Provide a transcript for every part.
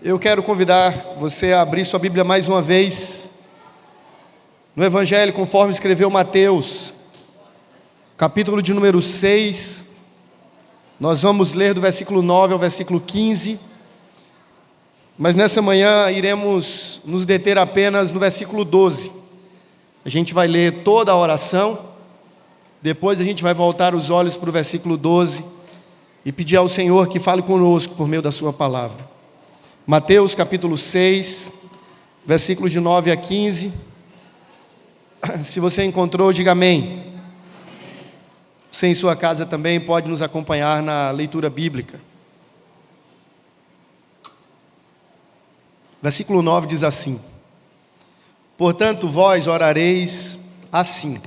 Eu quero convidar você a abrir sua Bíblia mais uma vez no Evangelho conforme escreveu Mateus, capítulo de número 6. Nós vamos ler do versículo 9 ao versículo 15, mas nessa manhã iremos nos deter apenas no versículo 12. A gente vai ler toda a oração, depois a gente vai voltar os olhos para o versículo 12 e pedir ao Senhor que fale conosco por meio da sua palavra. Mateus capítulo 6, versículos de 9 a 15. Se você encontrou, diga amém. Você em sua casa também pode nos acompanhar na leitura bíblica. Versículo 9 diz assim: Portanto, vós orareis assim: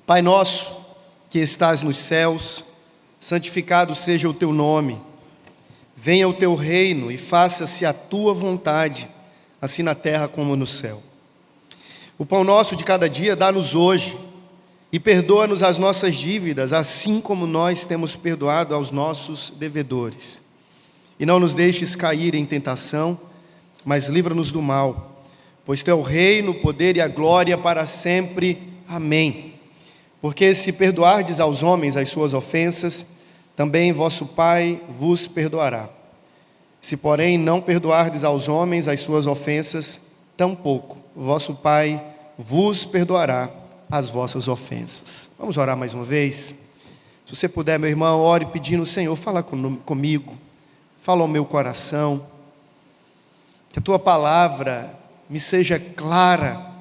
Pai nosso, que estás nos céus, santificado seja o teu nome. Venha o teu reino e faça-se a tua vontade, assim na terra como no céu. O pão nosso de cada dia dá-nos hoje, e perdoa-nos as nossas dívidas, assim como nós temos perdoado aos nossos devedores. E não nos deixes cair em tentação, mas livra-nos do mal, pois teu reino, o poder e a glória para sempre. Amém. Porque se perdoardes aos homens as suas ofensas, também vosso Pai vos perdoará. Se, porém, não perdoardes aos homens as suas ofensas, tampouco vosso Pai vos perdoará as vossas ofensas. Vamos orar mais uma vez? Se você puder, meu irmão, ore pedindo: Senhor, fala comigo, fala ao meu coração, que a tua palavra me seja clara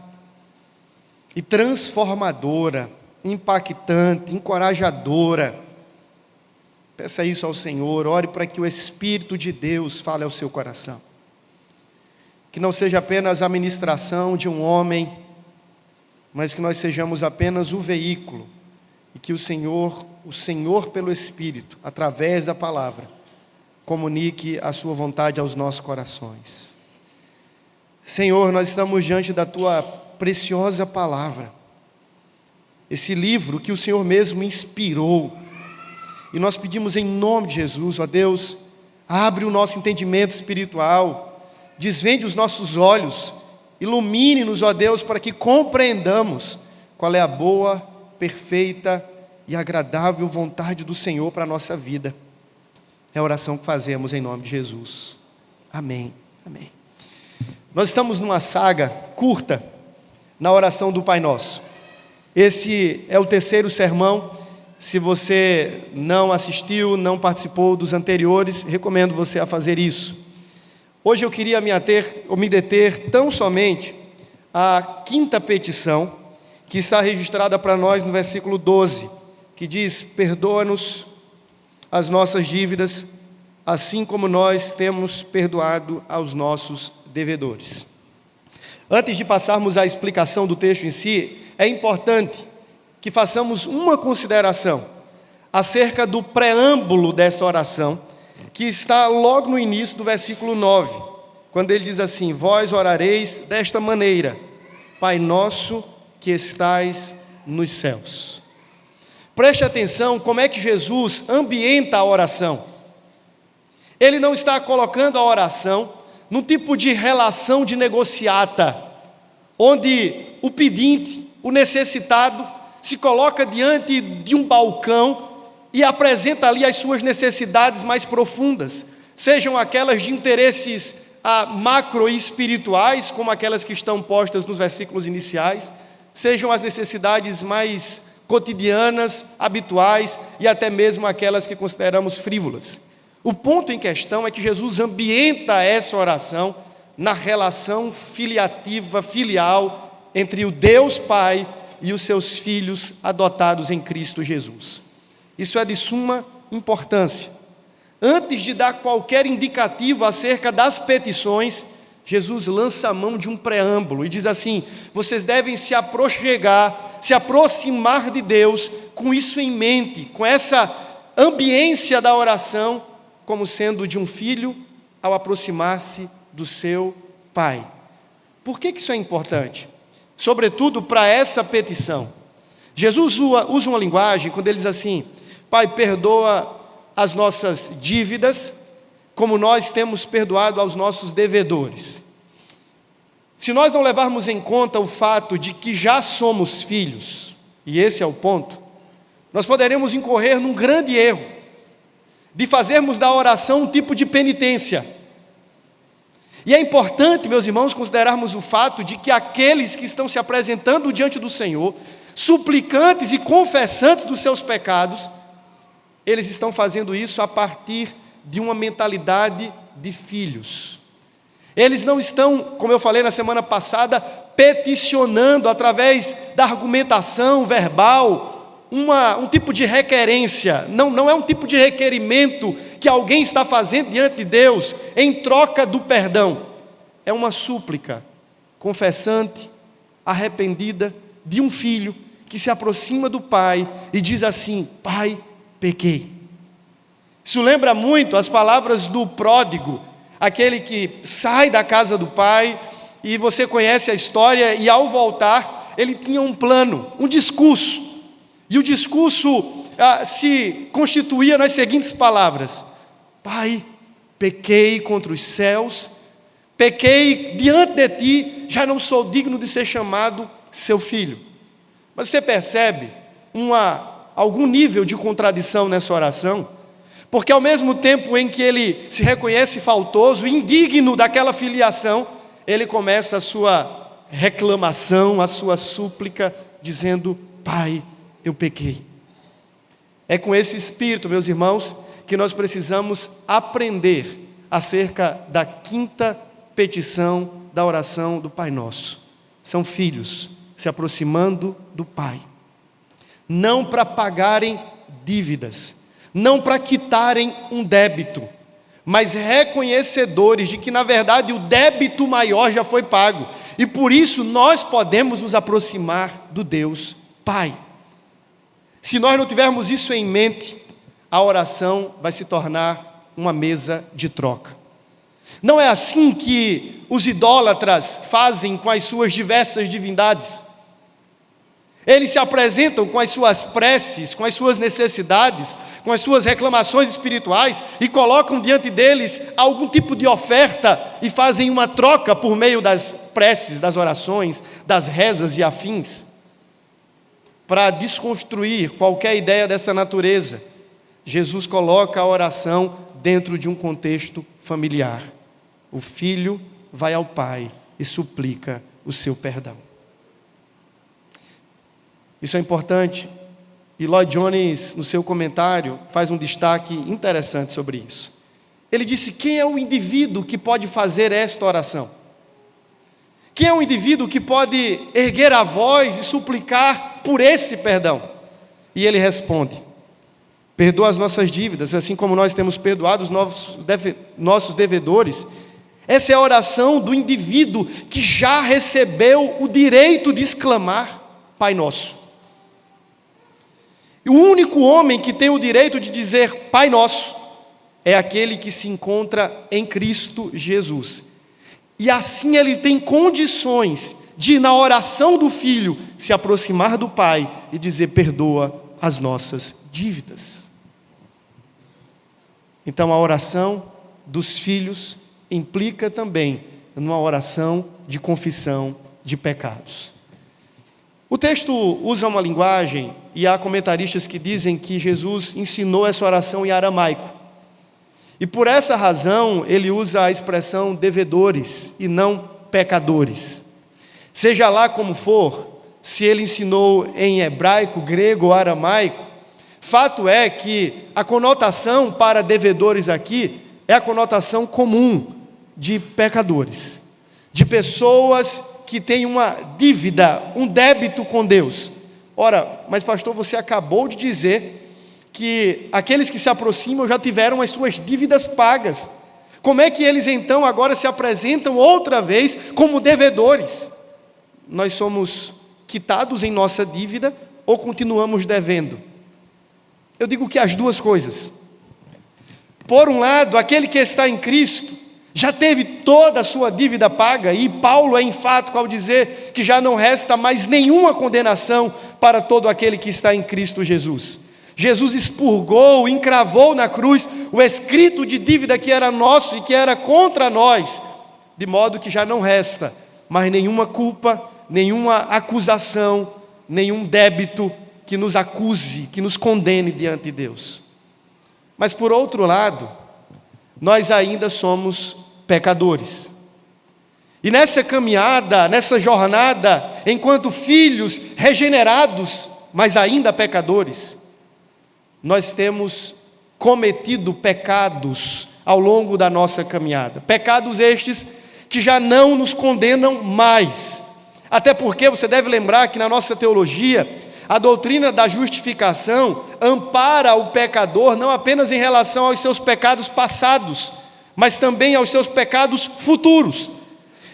e transformadora, impactante, encorajadora. Peça isso ao Senhor, ore para que o Espírito de Deus fale ao seu coração. Que não seja apenas a ministração de um homem, mas que nós sejamos apenas o veículo, e que o Senhor pelo Espírito, através da palavra, comunique a sua vontade aos nossos corações. Senhor, nós estamos diante da tua preciosa palavra, esse livro que o Senhor mesmo inspirou. E nós pedimos em nome de Jesus, ó Deus, abre o nosso entendimento espiritual, desvende os nossos olhos, ilumine-nos, ó Deus, para que compreendamos qual é a boa, perfeita e agradável vontade do Senhor para a nossa vida. É a oração que fazemos em nome de Jesus. Amém. Amém. Nós estamos numa saga curta na oração do Pai Nosso. Esse é o terceiro sermão. Se você não assistiu, não participou dos anteriores, recomendo você a fazer isso. Hoje eu queria me deter tão somente à quinta petição, que está registrada para nós no versículo 12, que diz: perdoa-nos as nossas dívidas, assim como nós temos perdoado aos nossos devedores. Antes de passarmos à explicação do texto em si, é importante que façamos uma consideração acerca do preâmbulo dessa oração, que está logo no início do versículo 9, quando ele diz assim: vós orareis desta maneira: Pai nosso que estais nos céus. Preste atenção como é que Jesus ambienta a oração. Ele não está colocando a oração num tipo de relação de negociata, onde o pedinte, o necessitado, se coloca diante de um balcão e apresenta ali as suas necessidades mais profundas, sejam aquelas de interesses macro e espirituais, como aquelas que estão postas nos versículos iniciais, sejam as necessidades mais cotidianas, habituais e até mesmo aquelas que consideramos frívolas. O ponto em questão é que Jesus ambienta essa oração na relação filiativa, filial, entre o Deus Pai e os seus filhos adotados em Cristo Jesus. Isso é de suma importância. Antes de dar qualquer indicativo acerca das petições, Jesus lança a mão de um preâmbulo e diz assim: vocês devem se aproximar de Deus com isso em mente, com essa ambiência da oração, como sendo de um filho ao aproximar-se do seu pai. Por que isso é importante? Sobretudo para essa petição. Jesus usa uma linguagem quando ele diz assim: Pai, perdoa as nossas dívidas, como nós temos perdoado aos nossos devedores. Se nós não levarmos em conta o fato de que já somos filhos, e esse é o ponto, nós poderemos incorrer num grande erro, de fazermos da oração um tipo de penitência. E é importante, meus irmãos, considerarmos o fato de que aqueles que estão se apresentando diante do Senhor, suplicantes e confessantes dos seus pecados, eles estão fazendo isso a partir de uma mentalidade de filhos. Eles não estão, como eu falei na semana passada, peticionando através da argumentação verbal, um tipo de requerência. Não é um tipo de requerimento que alguém está fazendo diante de Deus em troca do perdão. É uma súplica confessante, arrependida, de um filho que se aproxima do pai e diz assim: Pai, pequei. Isso lembra muito as palavras do pródigo, aquele que sai da casa do pai, e você conhece a história, e ao voltar, ele tinha um plano, um discurso, e o discurso se constituía nas seguintes palavras: Pai, pequei contra os céus, pequei diante de ti, já não sou digno de ser chamado seu filho. Mas você percebe algum nível de contradição nessa oração? Porque ao mesmo tempo em que ele se reconhece faltoso, indigno daquela filiação, ele começa a sua reclamação, a sua súplica, dizendo: Pai, eu pequei. É com esse espírito, meus irmãos, que nós precisamos aprender acerca da quinta petição da oração do Pai Nosso. São filhos se aproximando do Pai, não para pagarem dívidas, não para quitarem um débito, mas reconhecedores de que, na verdade, o débito maior já foi pago, e por isso nós podemos nos aproximar do Deus Pai. Se nós não tivermos isso em mente, a oração vai se tornar uma mesa de troca. Não é assim que os idólatras fazem com as suas diversas divindades. Eles se apresentam com as suas preces, com as suas necessidades, com as suas reclamações espirituais e colocam diante deles algum tipo de oferta e fazem uma troca por meio das preces, das orações, das rezas e afins. Para desconstruir qualquer ideia dessa natureza, Jesus coloca a oração dentro de um contexto familiar. O filho vai ao pai e suplica o seu perdão. Isso é importante, e Lloyd Jones, no seu comentário, faz um destaque interessante sobre isso. Ele disse: quem é o indivíduo que pode fazer esta oração? Quem é o indivíduo que pode erguer a voz e suplicar por esse perdão? E ele responde: perdoa as nossas dívidas, assim como nós temos perdoado os nossos devedores. Essa é a oração do indivíduo que já recebeu o direito de exclamar: Pai Nosso. E o único homem que tem o direito de dizer Pai Nosso é aquele que se encontra em Cristo Jesus. E assim ele tem condições de, na oração do Filho, se aproximar do Pai e dizer: perdoa as nossas dívidas. Então a oração dos filhos implica também numa oração de confissão de pecados. O texto usa uma linguagem, e há comentaristas que dizem que Jesus ensinou essa oração em aramaico. E por essa razão ele usa a expressão devedores e não pecadores. Seja lá como for, se ele ensinou em hebraico, grego ou aramaico, fato é que a conotação para devedores aqui é a conotação comum de pecadores, de pessoas que têm uma dívida, um débito com Deus. Ora, mas pastor, você acabou de dizer que aqueles que se aproximam já tiveram as suas dívidas pagas. Como é que eles então agora se apresentam outra vez como devedores? Nós somos quitados em nossa dívida ou continuamos devendo? Eu digo que as duas coisas. Por um lado, aquele que está em Cristo já teve toda a sua dívida paga, e Paulo é enfático ao dizer que já não resta mais nenhuma condenação para todo aquele que está em Cristo Jesus. Jesus expurgou, encravou na cruz o escrito de dívida que era nosso e que era contra nós, de modo que já não resta mais nenhuma culpa, nenhuma acusação, nenhum débito que nos acuse, que nos condene diante de Deus. Mas por outro lado, nós ainda somos pecadores. E nessa caminhada, nessa jornada, enquanto filhos regenerados, mas ainda pecadores, nós temos cometido pecados ao longo da nossa caminhada. Pecados estes que já não nos condenam mais. Até porque você deve lembrar que na nossa teologia, a doutrina da justificação ampara o pecador não apenas em relação aos seus pecados passados, mas também aos seus pecados futuros.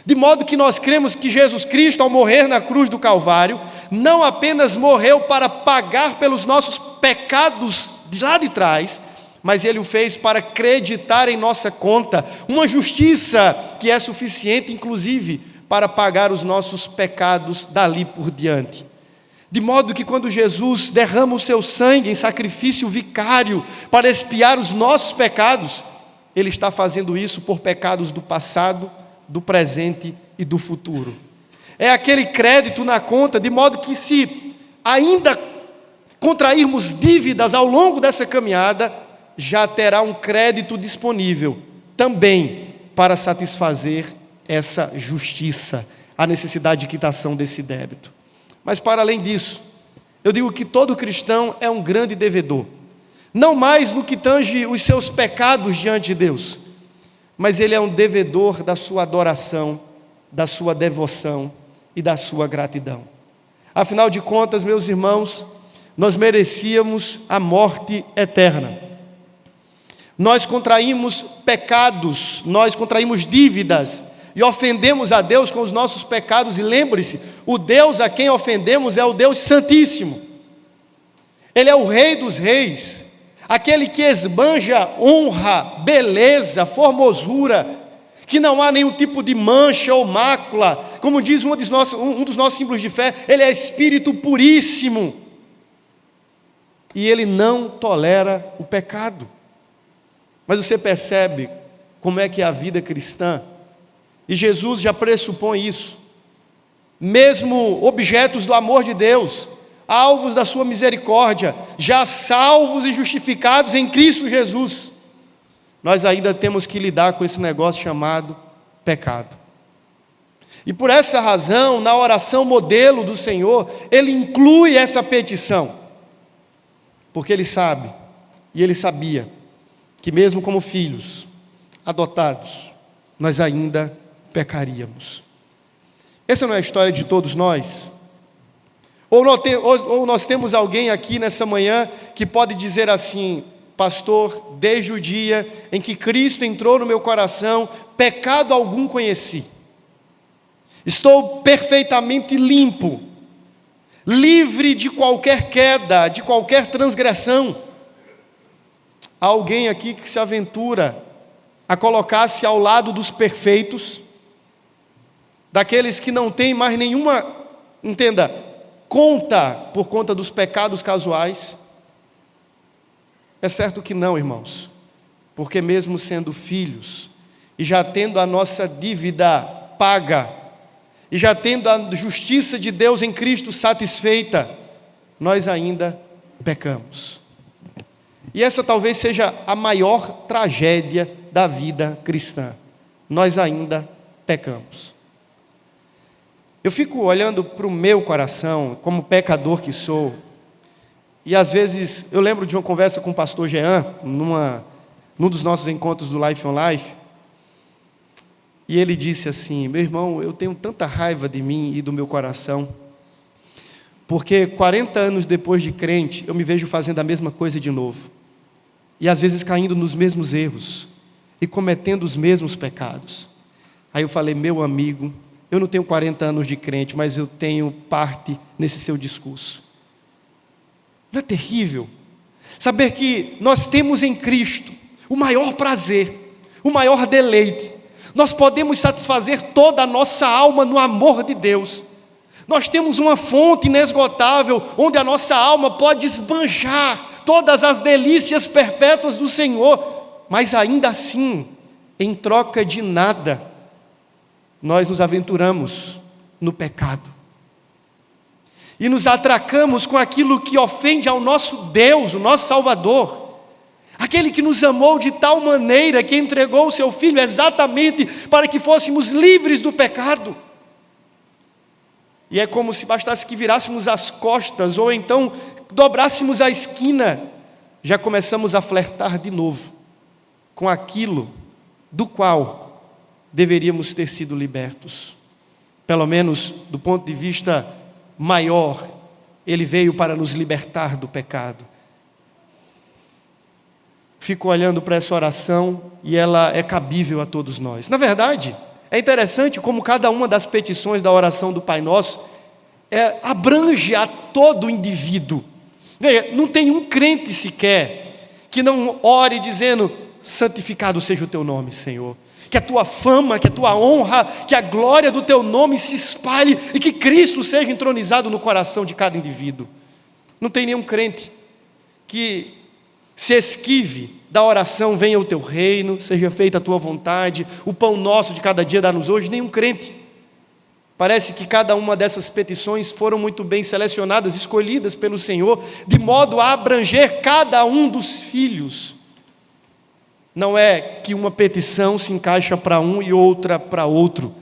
De modo que nós cremos que Jesus Cristo, ao morrer na cruz do Calvário, não apenas morreu para pagar pelos nossos pecados de lá de trás, mas Ele o fez para acreditar em nossa conta uma justiça que é suficiente, inclusive, para pagar os nossos pecados dali por diante. De modo que quando Jesus derrama o seu sangue em sacrifício vicário para expiar os nossos pecados, Ele está fazendo isso por pecados do passado, do presente e do futuro. É aquele crédito na conta, de modo que se ainda contrairmos dívidas ao longo dessa caminhada, já terá um crédito disponível também para satisfazer essa justiça, a necessidade de quitação desse débito. Mas para além disso, eu digo que todo cristão é um grande devedor, não mais no que tange os seus pecados diante de Deus, mas ele é um devedor da sua adoração, da sua devoção e da sua gratidão. Afinal de contas, meus irmãos, nós merecíamos a morte eterna. Nós contraímos pecados, nós contraímos dívidas e ofendemos a Deus com os nossos pecados. E lembre-se, o Deus a quem ofendemos é o Deus Santíssimo. Ele é o Rei dos Reis, aquele que esbanja honra, beleza, formosura, que não há nenhum tipo de mancha ou mácula. Como diz um dos nossos símbolos de fé, Ele é Espírito puríssimo. E Ele não tolera o pecado. Mas você percebe como é que é a vida cristã? E Jesus já pressupõe isso. Mesmo objetos do amor de Deus, alvos da sua misericórdia, já salvos e justificados em Cristo Jesus, nós ainda temos que lidar com esse negócio chamado pecado. E por essa razão, na oração modelo do Senhor, Ele inclui essa petição, porque Ele sabe, e Ele sabia, que mesmo como filhos adotados, nós ainda pecaríamos. Essa não é a história de todos nós? Ou nós temos alguém aqui nessa manhã que pode dizer assim: pastor, desde o dia em que Cristo entrou no meu coração, pecado algum conheci. Estou perfeitamente limpo, livre de qualquer queda, de qualquer transgressão. Há alguém aqui que se aventura a colocar-se ao lado dos perfeitos, daqueles que não têm mais nenhuma, conta por conta dos pecados casuais? É certo que não, irmãos, porque mesmo sendo filhos, e já tendo a nossa dívida paga, e já tendo a justiça de Deus em Cristo satisfeita, nós ainda pecamos. E essa talvez seja a maior tragédia da vida cristã. Nós ainda pecamos. Eu fico olhando para o meu coração, como pecador que sou, e às vezes eu lembro de uma conversa com o pastor Jean, num dos nossos encontros do Life on Life, e ele disse assim: meu irmão, eu tenho tanta raiva de mim e do meu coração, porque 40 anos depois de crente, eu me vejo fazendo a mesma coisa de novo, e às vezes caindo nos mesmos erros, e cometendo os mesmos pecados. Aí eu falei: meu amigo, eu não tenho 40 anos de crente, mas eu tenho parte nesse seu discurso. Não é terrível saber que nós temos em Cristo o maior prazer, o maior deleite? Nós podemos satisfazer toda a nossa alma no amor de Deus. Nós temos uma fonte inesgotável, onde a nossa alma pode esbanjar todas as delícias perpétuas do Senhor, mas ainda assim, em troca de nada, nós nos aventuramos no pecado. E nos atracamos com aquilo que ofende ao nosso Deus, o nosso Salvador. Aquele que nos amou de tal maneira que entregou o seu Filho exatamente para que fôssemos livres do pecado. E é como se bastasse que virássemos as costas, ou então dobrássemos a esquina, já começamos a flertar de novo com aquilo do qual deveríamos ter sido libertos. Pelo menos do ponto de vista maior, Ele veio para nos libertar do pecado. Fico olhando para essa oração e ela é cabível a todos nós. Na verdade, é interessante como cada uma das petições da oração do Pai Nosso abrange a todo indivíduo. Veja, não tem um crente sequer que não ore dizendo: santificado seja o teu nome, Senhor. Que a tua fama, que a tua honra, que a glória do teu nome se espalhe e que Cristo seja entronizado no coração de cada indivíduo. Não tem nenhum crente que se esquive da oração: venha o teu reino, seja feita a tua vontade, o pão nosso de cada dia dá-nos hoje. Nenhum crente. Parece que cada uma dessas petições foram muito bem selecionadas, escolhidas pelo Senhor, de modo a abranger cada um dos filhos. Não é que uma petição se encaixa para um e outra para outro.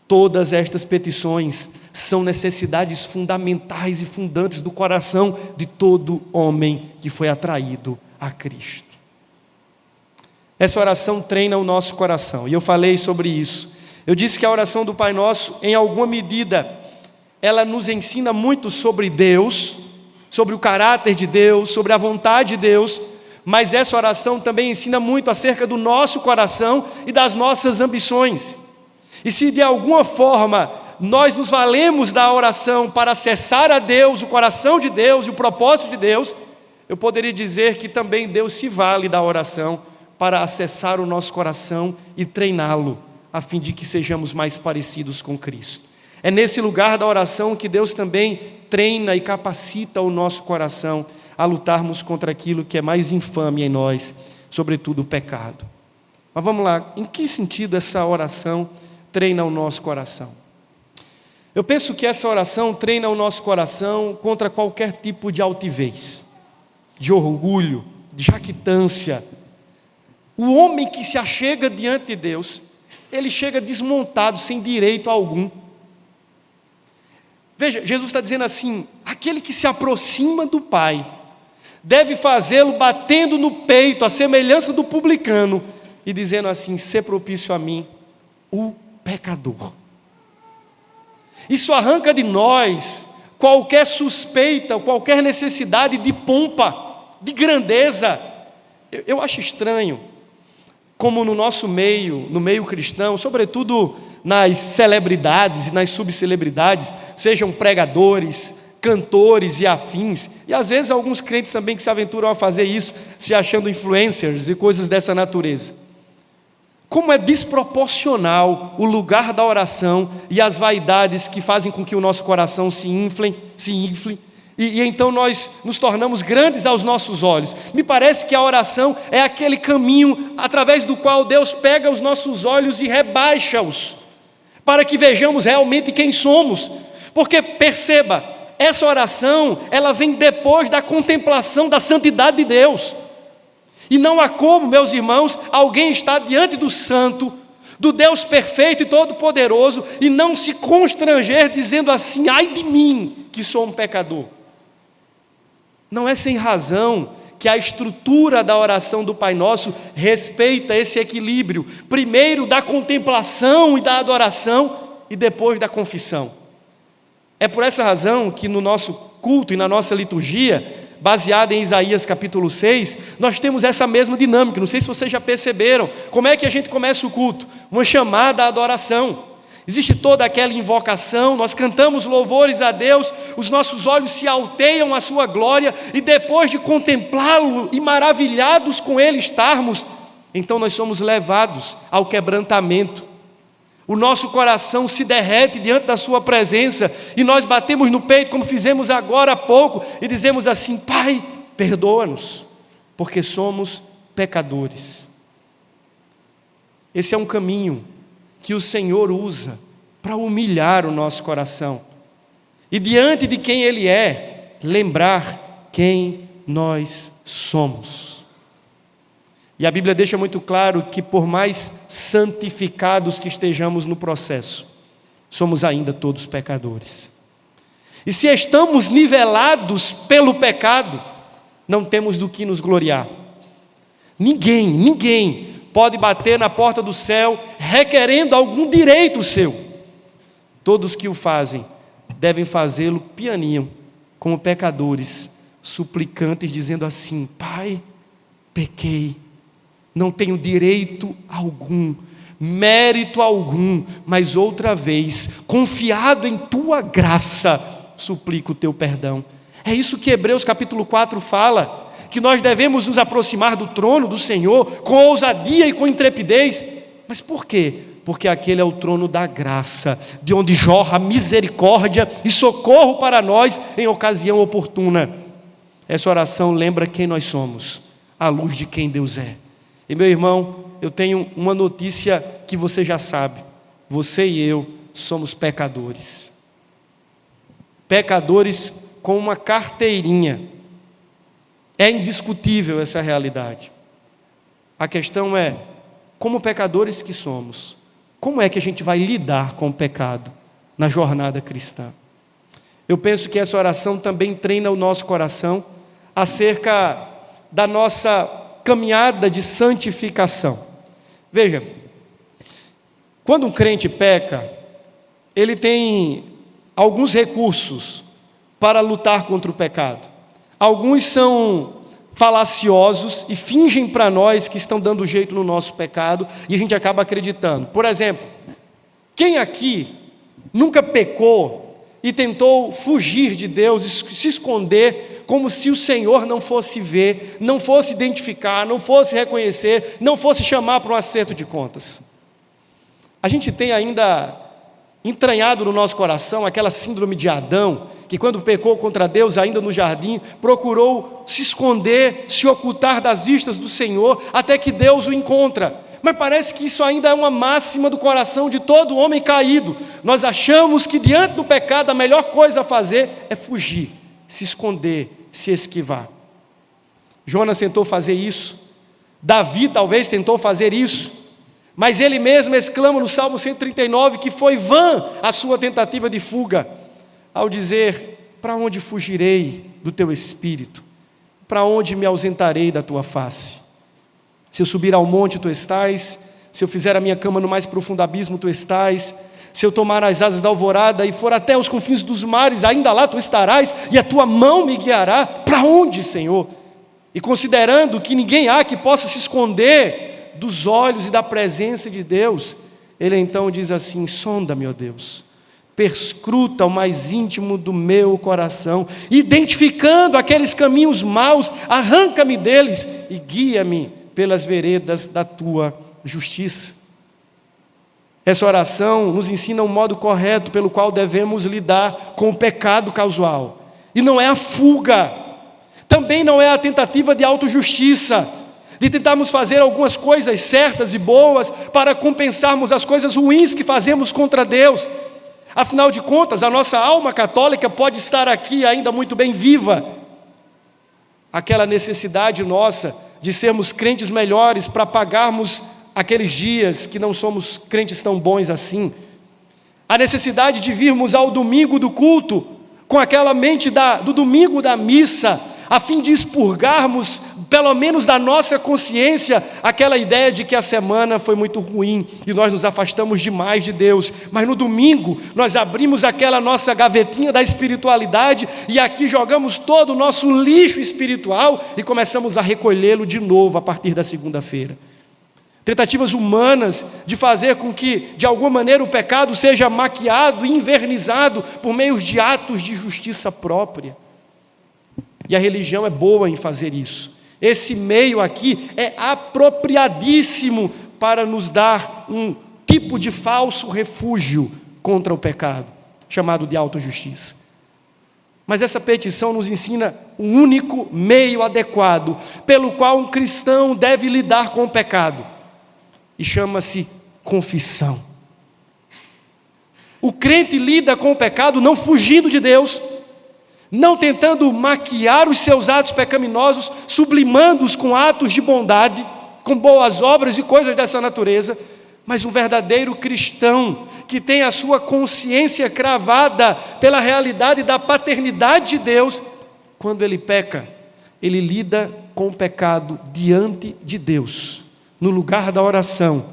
Todas estas petições são necessidades fundamentais e fundantes do coração de todo homem que foi atraído a Cristo. Essa oração treina o nosso coração, e eu falei sobre isso. Eu disse que a oração do Pai Nosso, em alguma medida, ela nos ensina muito sobre Deus, sobre o caráter de Deus, sobre a vontade de Deus, mas essa oração também ensina muito acerca do nosso coração e das nossas ambições. E se de alguma forma nós nos valemos da oração para acessar a Deus, o coração de Deus e o propósito de Deus, eu poderia dizer que também Deus se vale da oração para acessar o nosso coração e treiná-lo, a fim de que sejamos mais parecidos com Cristo. É nesse lugar da oração que Deus também treina e capacita o nosso coração a lutarmos contra aquilo que é mais infame em nós, sobretudo o pecado. Mas vamos lá, em que sentido essa oração treina o nosso coração? Eu penso que essa oração treina o nosso coração contra qualquer tipo de altivez, de orgulho, de jactância. O homem que se achega diante de Deus, ele chega desmontado, sem direito algum. Veja, Jesus está dizendo assim: aquele que se aproxima do Pai deve fazê-lo batendo no peito, a semelhança do publicano, e dizendo assim: sê propício a mim, o pecador. Isso arranca de nós qualquer suspeita, qualquer necessidade de pompa, de grandeza. Eu acho estranho como no nosso meio, no meio cristão, sobretudo nas celebridades e nas subcelebridades, sejam pregadores, cantores e afins, e às vezes alguns crentes também que se aventuram a fazer isso, se achando influencers e coisas dessa natureza. Como é desproporcional o lugar da oração e as vaidades que fazem com que o nosso coração se infle, e então nós nos tornamos grandes aos nossos olhos. Me parece que a oração é aquele caminho através do qual Deus pega os nossos olhos e rebaixa-os, para que vejamos realmente quem somos. Porque perceba, essa oração, ela vem depois da contemplação da santidade de Deus. E não há como, meus irmãos, alguém estar diante do santo, do Deus perfeito e todo-poderoso, e não se constranger dizendo assim: ai de mim, que sou um pecador. Não é sem razão que a estrutura da oração do Pai Nosso respeita esse equilíbrio, primeiro da contemplação e da adoração, e depois da confissão. É por essa razão que no nosso culto e na nossa liturgia, baseada em Isaías capítulo 6, nós temos essa mesma dinâmica. Não sei se vocês já perceberam. Como é que a gente começa o culto? Uma chamada à adoração. Existe toda aquela invocação, nós cantamos louvores a Deus, os nossos olhos se alteiam à sua glória, e depois de contemplá-lo e maravilhados com ele estarmos, então nós somos levados ao quebrantamento. O nosso coração se derrete diante da sua presença, e nós batemos no peito, como fizemos agora há pouco, e dizemos assim: Pai, perdoa-nos, porque somos pecadores. Esse é um caminho que o Senhor usa para humilhar o nosso coração. E diante de quem Ele é, lembrar quem nós somos. E a Bíblia deixa muito claro que por mais santificados que estejamos no processo, somos ainda todos pecadores. E se estamos nivelados pelo pecado, não temos do que nos gloriar. Ninguém pode bater na porta do céu requerendo algum direito seu. Todos que o fazem devem fazê-lo pianinho, como pecadores, suplicantes, dizendo assim: Pai, pequei, não tenho direito algum, mérito algum, mas outra vez, confiado em Tua graça, suplico o Teu perdão. É isso que Hebreus capítulo 4 fala, que nós devemos nos aproximar do trono do Senhor com ousadia e com intrepidez. Mas por quê? Porque aquele é o trono da graça, de onde jorra misericórdia e socorro para nós em ocasião oportuna. Essa oração lembra quem nós somos, à luz de quem Deus é. E meu irmão, eu tenho uma notícia que você já sabe: você e eu somos pecadores. Pecadores com uma carteirinha. É indiscutível essa realidade. A questão é, como pecadores que somos, como é que a gente vai lidar com o pecado na jornada cristã? Eu penso que essa oração também treina o nosso coração acerca da nossa caminhada de santificação. Veja, quando um crente peca, ele tem alguns recursos para lutar contra o pecado. Alguns são falaciosos e fingem para nós que estão dando jeito no nosso pecado e a gente acaba acreditando. Por exemplo, quem aqui nunca pecou e tentou fugir de Deus, se esconder, como se o Senhor não fosse ver, não fosse identificar, não fosse reconhecer, não fosse chamar para um acerto de contas? A gente tem ainda entranhado no nosso coração aquela síndrome de Adão, que quando pecou contra Deus ainda no jardim, procurou se esconder, se ocultar das vistas do Senhor, até que Deus o encontra. Mas parece que isso ainda é uma máxima do coração de todo homem caído. Nós achamos que diante do pecado a melhor coisa a fazer é fugir, se esconder, se esquivar. Jonas tentou fazer isso, Davi talvez tentou fazer isso, mas ele mesmo exclama no Salmo 139 que foi vã a sua tentativa de fuga, ao dizer: para onde fugirei do teu espírito? Para onde me ausentarei da tua face? Se eu subir ao monte, tu estás; se eu fizer a minha cama no mais profundo abismo, tu estás; se eu tomar as asas da alvorada e for até os confins dos mares, ainda lá tu estarás, e a tua mão me guiará. Para onde, Senhor? E considerando que ninguém há que possa se esconder dos olhos e da presença de Deus, ele então diz assim: sonda-me, ó Deus, perscruta o mais íntimo do meu coração, identificando aqueles caminhos maus, arranca-me deles e guia-me pelas veredas da tua justiça. Essa oração nos ensina um modo correto pelo qual devemos lidar com o pecado casual, e não é a fuga, também não é a tentativa de autojustiça, de tentarmos fazer algumas coisas certas e boas para compensarmos as coisas ruins que fazemos contra Deus. Afinal de contas, a nossa alma católica pode estar aqui ainda muito bem viva. Aquela necessidade nossa de sermos crentes melhores para pagarmos aqueles dias que não somos crentes tão bons assim. A necessidade de virmos ao domingo do culto com aquela mente do domingo da missa, a fim de expurgarmos, pelo menos da nossa consciência, aquela ideia de que a semana foi muito ruim e nós nos afastamos demais de Deus. Mas no domingo nós abrimos aquela nossa gavetinha da espiritualidade e aqui jogamos todo o nosso lixo espiritual e começamos a recolhê-lo de novo a partir da segunda-feira. Tentativas humanas de fazer com que, de alguma maneira, o pecado seja maquiado, invernizado por meio de atos de justiça própria. E a religião é boa em fazer isso. Esse meio aqui é apropriadíssimo para nos dar um tipo de falso refúgio contra o pecado, chamado de autojustiça. Mas essa petição nos ensina um único meio adequado pelo qual um cristão deve lidar com o pecado, e chama-se confissão. O crente lida com o pecado não fugindo de Deus, não tentando maquiar os seus atos pecaminosos, sublimando-os com atos de bondade, com boas obras e coisas dessa natureza, mas um verdadeiro cristão que tem a sua consciência cravada pela realidade da paternidade de Deus, quando ele peca, ele lida com o pecado diante de Deus, no lugar da oração,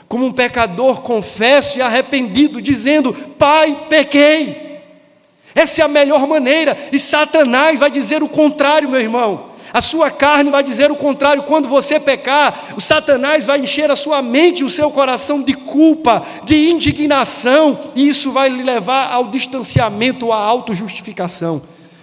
como um pecador confesso e arrependido, dizendo: Pai, pequei. Essa é a melhor maneira, e Satanás vai dizer o contrário, meu irmão. A sua carne vai dizer o contrário. Quando você pecar, o Satanás vai encher a sua mente e o seu coração de culpa, de indignação, e isso vai lhe levar ao distanciamento, à autojustificação.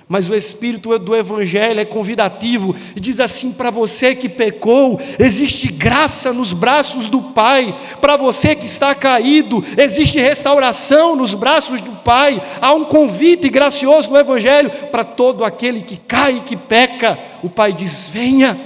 Mas o Espírito do Evangelho é convidativo e diz assim: para você que pecou, existe graça nos braços do Pai. Para você que está caído, existe restauração nos braços do Pai. Há um convite gracioso no Evangelho para todo aquele que cai e que peca. O Pai diz: venha,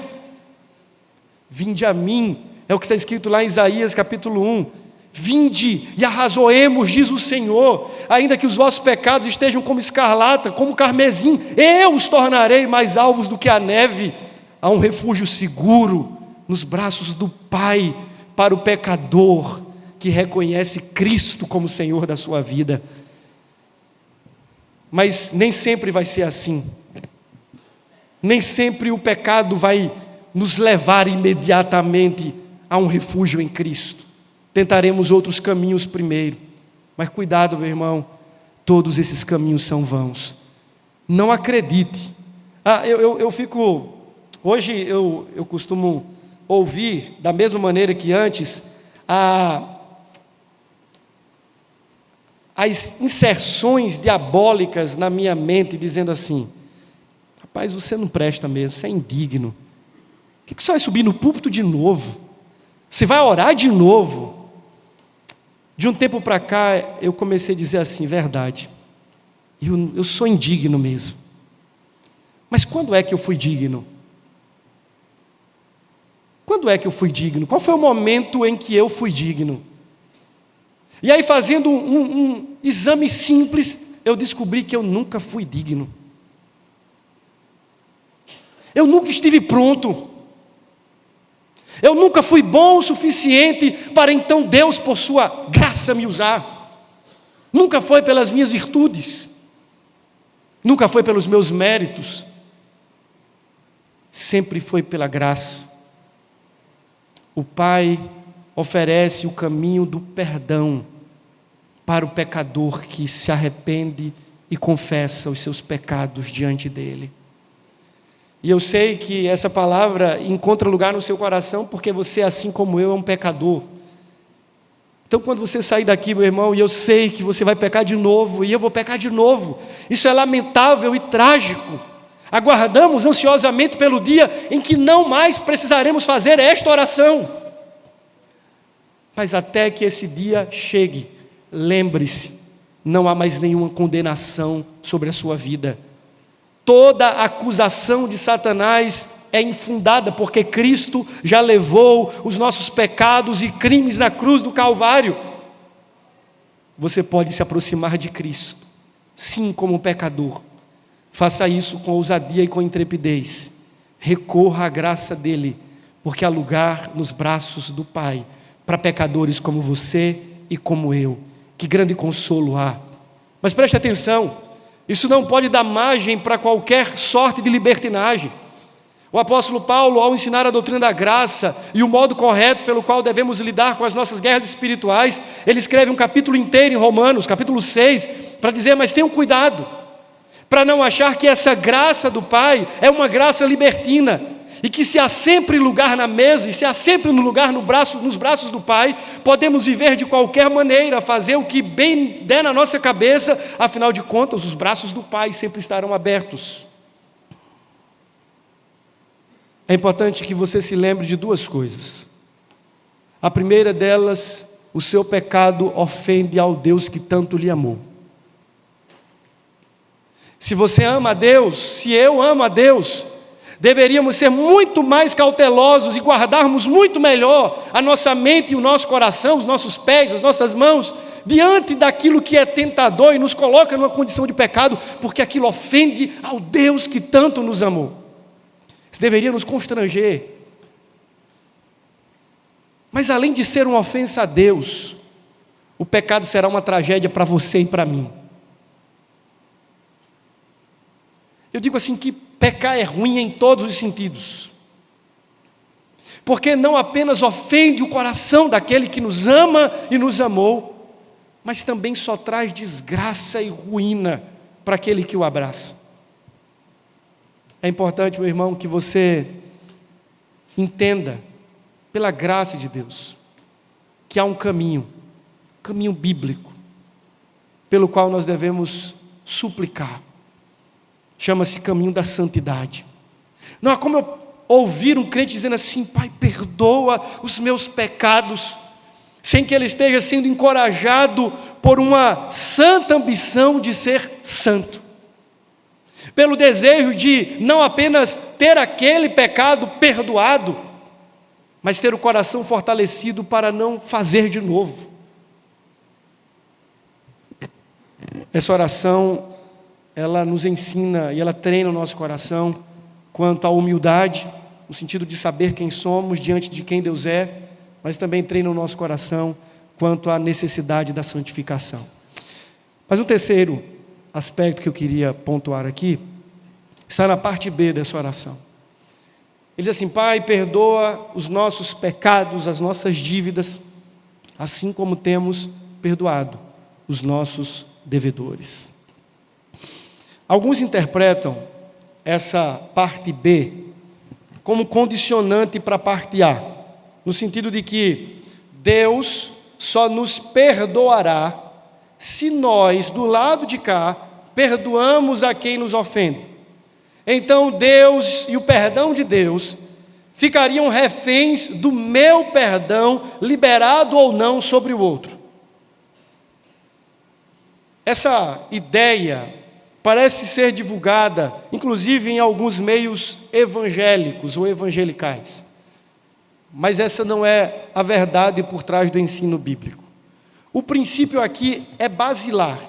vinde a mim. É o que está escrito lá em Isaías capítulo 1. Vinde e arrazoemos, diz o Senhor, ainda que os vossos pecados estejam como escarlata, como carmesim, eu os tornarei mais alvos do que a neve. Há um refúgio seguro nos braços do Pai para o pecador que reconhece Cristo como Senhor da sua vida. Mas nem sempre vai ser assim. Nem sempre o pecado vai nos levar imediatamente a um refúgio em Cristo. Tentaremos outros caminhos primeiro, mas cuidado, meu irmão, todos esses caminhos são vãos. Não acredite. Hoje eu costumo ouvir, da mesma maneira que antes, as inserções diabólicas na minha mente, dizendo assim: rapaz, você não presta mesmo, você é indigno. Por que você vai subir no púlpito de novo? Você vai orar de novo? De um tempo para cá, eu comecei a dizer assim: verdade, eu sou indigno mesmo. Mas quando é que eu fui digno? Quando é que eu fui digno? Qual foi o momento em que eu fui digno? E aí, fazendo um exame simples, eu descobri que eu nunca fui digno. Eu nunca estive pronto. Eu nunca fui bom o suficiente para então Deus, por sua graça, me usar. Nunca foi pelas minhas virtudes. Nunca foi pelos meus méritos. Sempre foi pela graça. O Pai oferece o caminho do perdão para o pecador que se arrepende e confessa os seus pecados diante dele. E eu sei que essa palavra encontra lugar no seu coração, porque você, assim como eu, é um pecador. Então, quando você sair daqui, meu irmão, e eu sei que você vai pecar de novo, e eu vou pecar de novo, isso é lamentável e trágico. Aguardamos ansiosamente pelo dia em que não mais precisaremos fazer esta oração. Mas até que esse dia chegue, lembre-se, não há mais nenhuma condenação sobre a sua vida. Toda acusação de Satanás é infundada, porque Cristo já levou os nossos pecados e crimes na cruz do Calvário. Você pode se aproximar de Cristo, sim, como pecador. Faça isso com ousadia e com intrepidez. Recorra à graça dele, porque há lugar nos braços do Pai para pecadores como você e como eu. Que grande consolo há. Mas preste atenção, isso não pode dar margem para qualquer sorte de libertinagem. O apóstolo Paulo, ao ensinar a doutrina da graça e o modo correto pelo qual devemos lidar com as nossas guerras espirituais, ele escreve um capítulo inteiro em Romanos, capítulo 6, para dizer: mas tenham cuidado, para não achar que essa graça do Pai é uma graça libertina, e que se há sempre lugar na mesa, e se há sempre lugar nos braços do Pai, podemos viver de qualquer maneira, fazer o que bem der na nossa cabeça, afinal de contas, os braços do Pai sempre estarão abertos. É importante que você se lembre de duas coisas. A primeira delas: o seu pecado ofende ao Deus que tanto lhe amou. Se você ama a Deus, se eu amo a Deus, deveríamos ser muito mais cautelosos e guardarmos muito melhor a nossa mente e o nosso coração, os nossos pés, as nossas mãos, diante daquilo que é tentador e nos coloca numa condição de pecado, porque aquilo ofende ao Deus que tanto nos amou. Isso deveria nos constranger. Mas além de ser uma ofensa a Deus, o pecado será uma tragédia para você e para mim. Eu digo assim que pecar é ruim em todos os sentidos, porque não apenas ofende o coração daquele que nos ama e nos amou, mas também só traz desgraça e ruína para aquele que o abraça. É importante, meu irmão, que você entenda, pela graça de Deus, que há um caminho bíblico, pelo qual nós devemos suplicar. Chama-se caminho da santidade. Não há como eu ouvir um crente dizendo assim: Pai, perdoa os meus pecados, sem que ele esteja sendo encorajado por uma santa ambição de ser santo, pelo desejo de não apenas ter aquele pecado perdoado, mas ter o coração fortalecido para não fazer de novo. Essa oração, ela nos ensina e ela treina o nosso coração quanto à humildade, no sentido de saber quem somos diante de quem Deus é, mas também treina o nosso coração quanto à necessidade da santificação. Mas um terceiro aspecto que eu queria pontuar aqui está na parte B dessa oração. Ele diz assim: Pai, perdoa os nossos pecados, as nossas dívidas, assim como temos perdoado os nossos devedores. Alguns interpretam essa parte B como condicionante para a parte A, no sentido de que Deus só nos perdoará se nós, do lado de cá, perdoamos a quem nos ofende. Então Deus e o perdão de Deus ficariam reféns do meu perdão, liberado ou não sobre o outro. Essa ideia parece ser divulgada, inclusive em alguns meios evangélicos ou evangelicais. Mas essa não é a verdade por trás do ensino bíblico. O princípio aqui é basilar.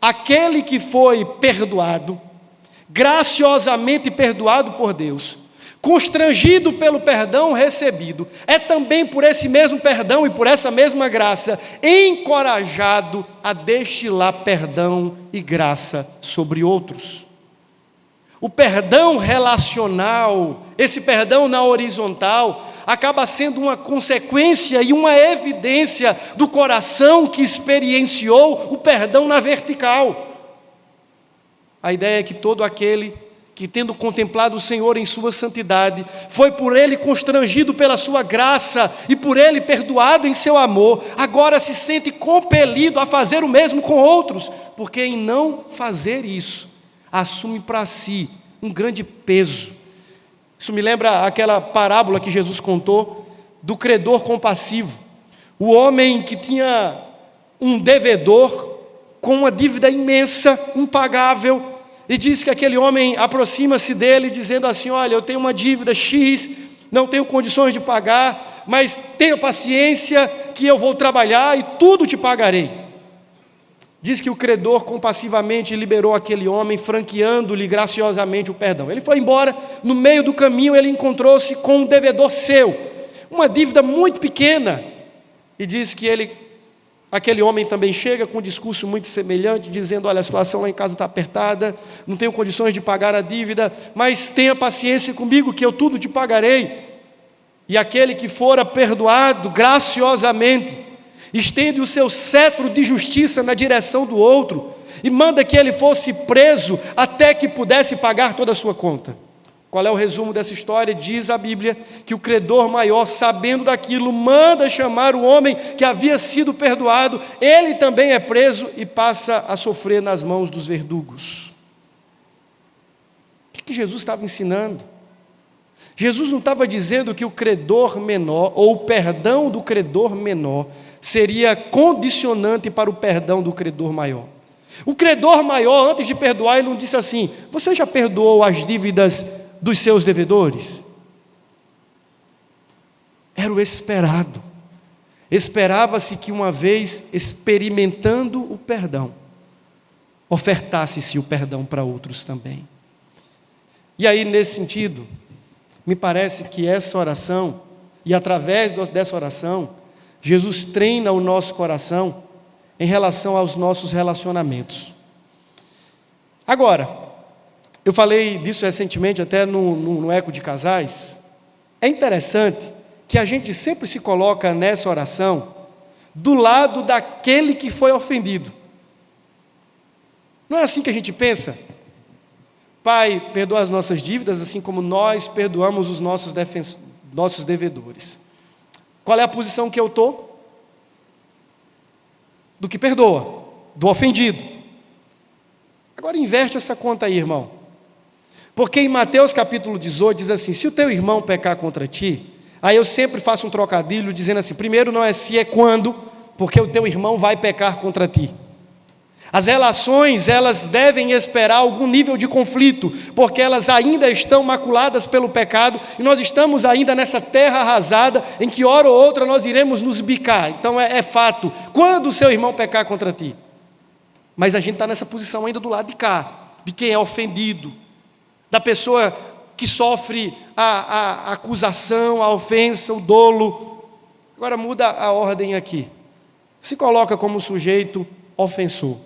Aquele que foi perdoado, graciosamente perdoado por Deus, constrangido pelo perdão recebido, é também por esse mesmo perdão e por essa mesma graça, encorajado a destilar perdão e graça sobre outros. O perdão relacional, esse perdão na horizontal, acaba sendo uma consequência e uma evidência do coração que experienciou o perdão na vertical. A ideia é que todo aquele que, tendo contemplado o Senhor em sua santidade, foi por Ele constrangido pela sua graça e por Ele perdoado em seu amor, agora se sente compelido a fazer o mesmo com outros, porque em não fazer isso, assume para si um grande peso. Isso me lembra aquela parábola que Jesus contou do credor compassivo. O homem que tinha um devedor com uma dívida imensa, impagável, e diz que aquele homem aproxima-se dele dizendo assim: olha, eu tenho uma dívida X, não tenho condições de pagar, mas tenha paciência que eu vou trabalhar e tudo te pagarei. Diz que o credor compassivamente liberou aquele homem, franqueando-lhe graciosamente o perdão. Ele foi embora, no meio do caminho ele encontrou-se com um devedor seu, uma dívida muito pequena, e diz que aquele homem também chega com um discurso muito semelhante, dizendo: olha, a situação lá em casa está apertada, não tenho condições de pagar a dívida, mas tenha paciência comigo que eu tudo te pagarei. E aquele que fora perdoado graciosamente, estende o seu cetro de justiça na direção do outro, e manda que ele fosse preso até que pudesse pagar toda a sua conta. Qual é o resumo dessa história? Diz a Bíblia que o credor maior, sabendo daquilo, manda chamar o homem que havia sido perdoado. Ele também é preso e passa a sofrer nas mãos dos verdugos. O que Jesus estava ensinando? Jesus não estava dizendo que o credor menor, ou o perdão do credor menor, seria condicionante para o perdão do credor maior. O credor maior, antes de perdoar, ele não disse assim: você já perdoou as dívidas dos seus devedores? Era o esperado. Esperava-se que, uma vez experimentando o perdão, ofertasse-se o perdão para outros também. E aí, nesse sentido, me parece que essa oração, e através dessa oração, Jesus treina o nosso coração em relação aos nossos relacionamentos. Agora, eu falei disso recentemente até no Eco de Casais. É interessante que a gente sempre se coloca nessa oração do lado daquele que foi ofendido. Não é assim que a gente pensa? Pai, perdoa as nossas dívidas, assim como nós perdoamos os nossos devedores. Qual é a posição que eu estou? Do que perdoa, do ofendido. Agora inverte essa conta aí, irmão. Porque em Mateus capítulo 18 diz assim: se o teu irmão pecar contra ti, aí eu sempre faço um trocadilho dizendo assim: primeiro não é se, é quando, porque o teu irmão vai pecar contra ti. As relações, elas devem esperar algum nível de conflito, porque elas ainda estão maculadas pelo pecado, e nós estamos ainda nessa terra arrasada, em que hora ou outra nós iremos nos bicar. Então é fato, quando o seu irmão pecar contra ti. Mas a gente está nessa posição ainda do lado de cá, de quem é ofendido, da pessoa que sofre a acusação, a ofensa, o dolo. Agora muda a ordem aqui. Se coloca como sujeito ofensor.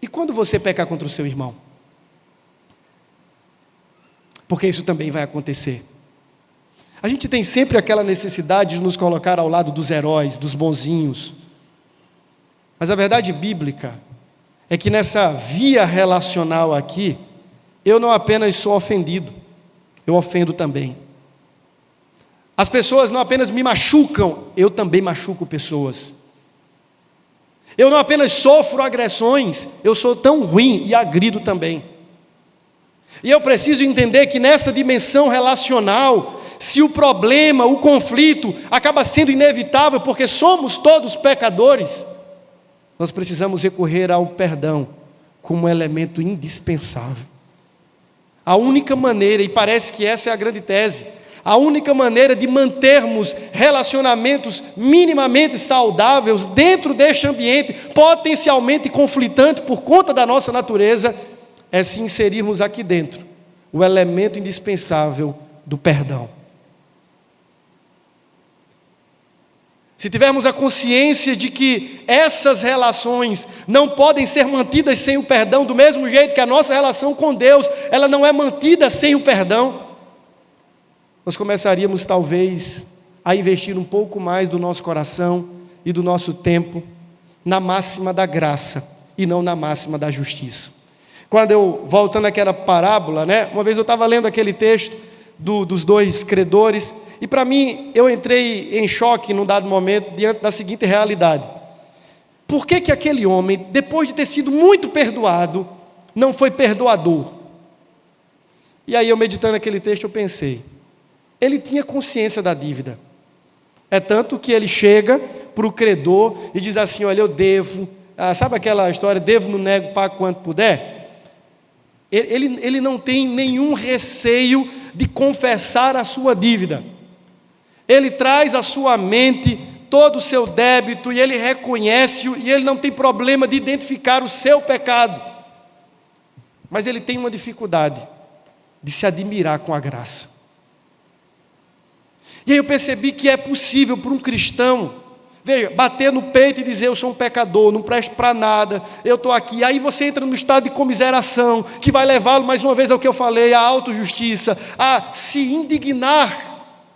E quando você pecar contra o seu irmão? Porque isso também vai acontecer. A gente tem sempre aquela necessidade de nos colocar ao lado dos heróis, dos bonzinhos. Mas a verdade bíblica é que nessa via relacional aqui, eu não apenas sou ofendido, eu ofendo também. As pessoas não apenas me machucam, eu também machuco pessoas. Eu não apenas sofro agressões, eu sou tão ruim e agrido também. E eu preciso entender que nessa dimensão relacional, se o problema, o conflito, acaba sendo inevitável, porque somos todos pecadores, nós precisamos recorrer ao perdão como elemento indispensável. A única maneira, e parece que essa é a grande tese, a única maneira de mantermos relacionamentos minimamente saudáveis dentro deste ambiente potencialmente conflitante por conta da nossa natureza, é se inserirmos aqui dentro o elemento indispensável do perdão. Se tivermos a consciência de que essas relações não podem ser mantidas sem o perdão, do mesmo jeito que a nossa relação com Deus, ela não é mantida sem o perdão, nós começaríamos talvez a investir um pouco mais do nosso coração e do nosso tempo na máxima da graça e não na máxima da justiça. Voltando àquela parábola, uma vez eu estava lendo aquele texto dos dois credores, e para mim, eu entrei em choque num dado momento, diante da seguinte realidade: por que aquele homem, depois de ter sido muito perdoado, não foi perdoador? E aí eu meditando aquele texto, eu pensei, ele tinha consciência da dívida, é tanto que ele chega para o credor e diz assim: olha, eu devo, sabe aquela história, devo, não nego, pago quanto puder? Ele não tem nenhum receio de confessar a sua dívida. Ele traz à sua mente todo o seu débito e ele reconhece-o, e ele não tem problema de identificar o seu pecado. Mas ele tem uma dificuldade de se admirar com a graça. E aí eu percebi que é possível para um cristão, veja, bater no peito e dizer: eu sou um pecador, não presto para nada, eu estou aqui. Aí você entra no estado de comiseração, que vai levá-lo mais uma vez ao que eu falei, à autojustiça, a se indignar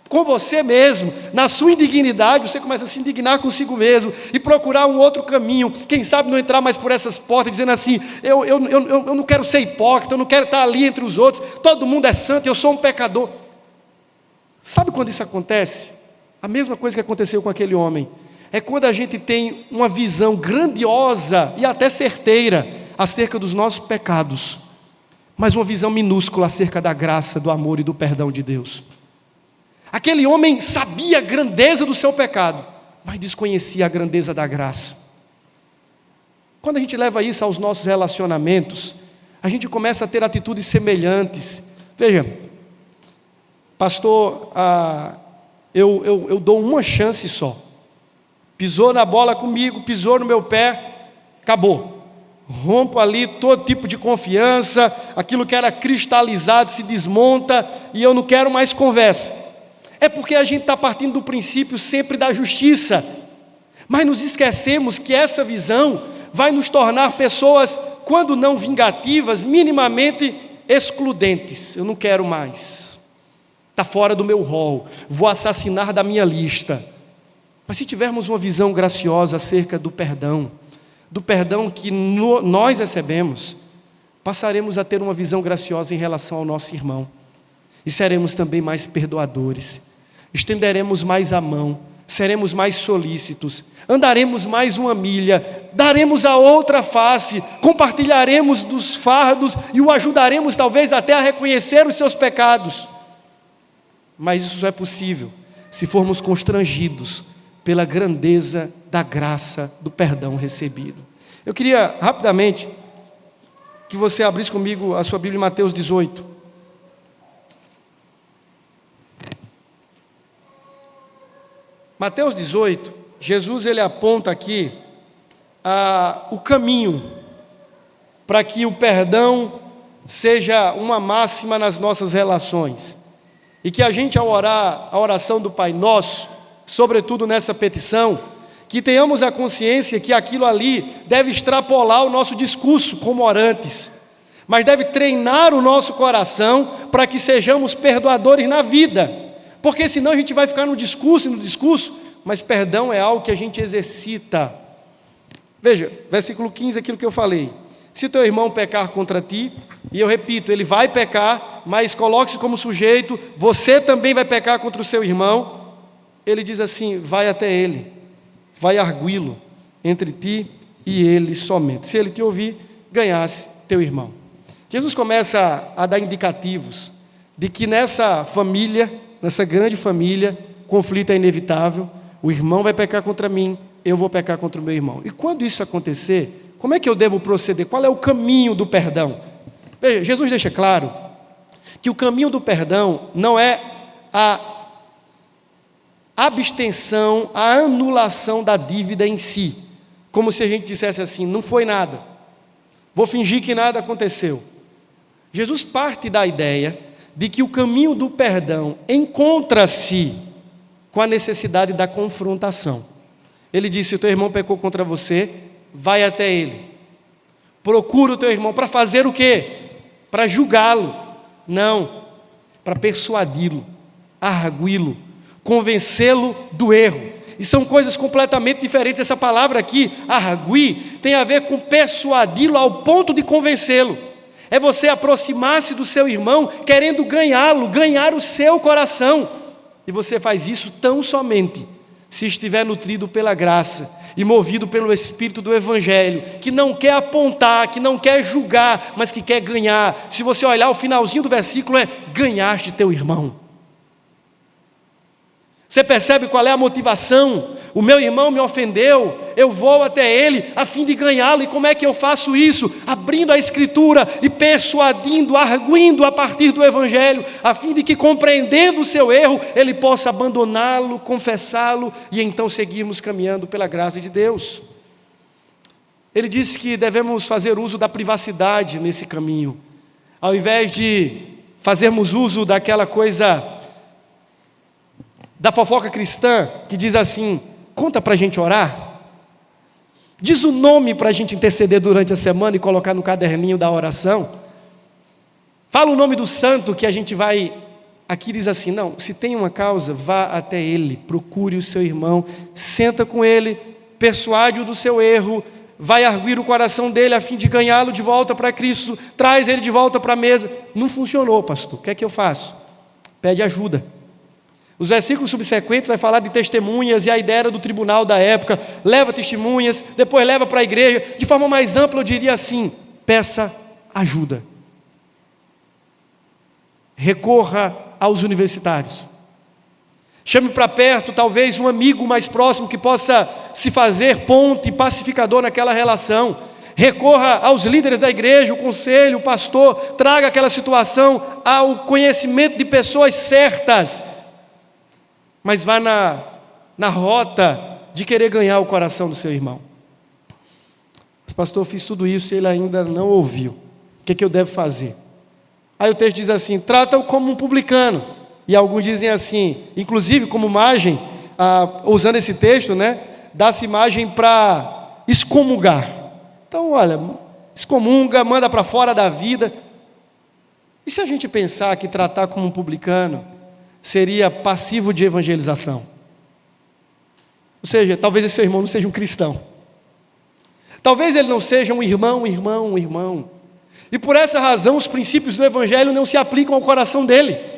com você mesmo, na sua indignidade. Você começa a se indignar consigo mesmo e procurar um outro caminho, quem sabe não entrar mais por essas portas, dizendo assim: eu não quero ser hipócrita, eu não quero estar ali entre os outros, todo mundo é santo, eu sou um pecador. Sabe quando isso acontece? A mesma coisa que aconteceu com aquele homem, é quando a gente tem uma visão grandiosa e até certeira acerca dos nossos pecados, mas uma visão minúscula acerca da graça, do amor e do perdão de Deus. Aquele homem sabia a grandeza do seu pecado, mas desconhecia a grandeza da graça. Quando a gente leva isso aos nossos relacionamentos, a gente começa a ter atitudes semelhantes. Veja, pastor, eu dou uma chance só. Pisou na bola comigo, pisou no meu pé, acabou. Rompo ali todo tipo de confiança, aquilo que era cristalizado se desmonta e eu não quero mais conversa. É porque a gente está partindo do princípio sempre da justiça, mas nos esquecemos que essa visão vai nos tornar pessoas, quando não vingativas, minimamente excludentes. Eu não quero mais, está fora do meu rol, vou assassinar da minha lista. Mas se tivermos uma visão graciosa acerca do perdão que nós recebemos, passaremos a ter uma visão graciosa em relação ao nosso irmão, e seremos também mais perdoadores, estenderemos mais a mão, seremos mais solícitos, andaremos mais uma milha, daremos a outra face, compartilharemos dos fardos e o ajudaremos talvez até a reconhecer os seus pecados. Mas isso só é possível se formos constrangidos pela grandeza da graça do perdão recebido. Eu queria rapidamente que você abrisse comigo a sua Bíblia em Mateus 18. Mateus 18, Jesus ele aponta aqui o caminho para que o perdão seja uma máxima nas nossas relações. E que a gente, ao orar a oração do Pai Nosso, sobretudo nessa petição, que tenhamos a consciência que aquilo ali deve extrapolar o nosso discurso como orantes, mas deve treinar o nosso coração para que sejamos perdoadores na vida. Porque senão a gente vai ficar no discurso, mas perdão é algo que a gente exercita. Veja, versículo 15, aquilo que eu falei. Se o teu irmão pecar contra ti, e eu repito, ele vai pecar, mas coloque-se como sujeito, você também vai pecar contra o seu irmão. Ele diz assim, vai até ele, vai arguí-lo entre ti e ele somente. Se ele te ouvir, ganhasse teu irmão. Jesus começa a dar indicativos de que nessa família, nessa grande família, conflito é inevitável, o irmão vai pecar contra mim, eu vou pecar contra o meu irmão. E quando isso acontecer, como é que eu devo proceder? Qual é o caminho do perdão? Veja, Jesus deixa claro que o caminho do perdão não é a abstenção, a anulação da dívida em si, como se a gente dissesse assim, não foi nada, vou fingir que nada aconteceu. Jesus parte da ideia de que o caminho do perdão encontra-se com a necessidade da confrontação. Ele disse, se o teu irmão pecou contra você, vai até ele, procura o teu irmão, para fazer o quê? Para julgá-lo? Não, para persuadi-lo, arguí-lo, convencê-lo do erro. E são coisas completamente diferentes. Essa palavra aqui, arguir, tem a ver com persuadi-lo ao ponto de convencê-lo. É você aproximar-se do seu irmão, querendo ganhá-lo, ganhar o seu coração. E você faz isso tão somente se estiver nutrido pela graça e movido pelo Espírito do Evangelho, que não quer apontar, que não quer julgar, mas que quer ganhar. Se você olhar o finalzinho do versículo, é ganhaste teu irmão. Você percebe qual é a motivação? O meu irmão me ofendeu, eu vou até ele a fim de ganhá-lo. E como é que eu faço isso? Abrindo a Escritura e persuadindo, arguindo a partir do Evangelho, a fim de que, compreendendo o seu erro, ele possa abandoná-lo, confessá-lo e então seguirmos caminhando pela graça de Deus. Ele disse que devemos fazer uso da privacidade nesse caminho, ao invés de fazermos uso daquela coisa da fofoca cristã, que diz assim, conta para a gente orar, diz o nome para a gente interceder durante a semana e colocar no caderninho da oração, fala o nome do santo que a gente vai, aqui diz assim, não, se tem uma causa, vá até ele, procure o seu irmão, senta com ele, persuade-o do seu erro, vai arguir o coração dele a fim de ganhá-lo de volta para Cristo, traz ele de volta para a mesa. Não funcionou, pastor, o que é que eu faço? Pede ajuda. Os versículos subsequentes vai falar de testemunhas, e a ideia era do tribunal da época, leva testemunhas, depois leva para a igreja. De forma mais ampla eu diria assim, peça ajuda. Recorra aos universitários. Chame para perto talvez um amigo mais próximo que possa se fazer ponte pacificador naquela relação. recorra aos líderes da igreja, o conselho, o pastor, traga aquela situação ao conhecimento de pessoas certas, mas vá na rota de querer ganhar o coração do seu irmão. Mas pastor, eu fiz tudo isso e ele ainda não ouviu. O que eu devo fazer? Aí o texto diz assim: trata-o como um publicano. E alguns dizem assim, inclusive como imagem, usando esse texto, né, dá-se imagem para excomungar. Então, olha, excomunga, manda para fora da vida. E se a gente pensar que tratar como um publicano seria passivo de evangelização? Ou seja, talvez esse seu irmão não seja um cristão. Talvez ele não seja um irmão. E por essa razão os princípios do evangelho não se aplicam ao coração dele.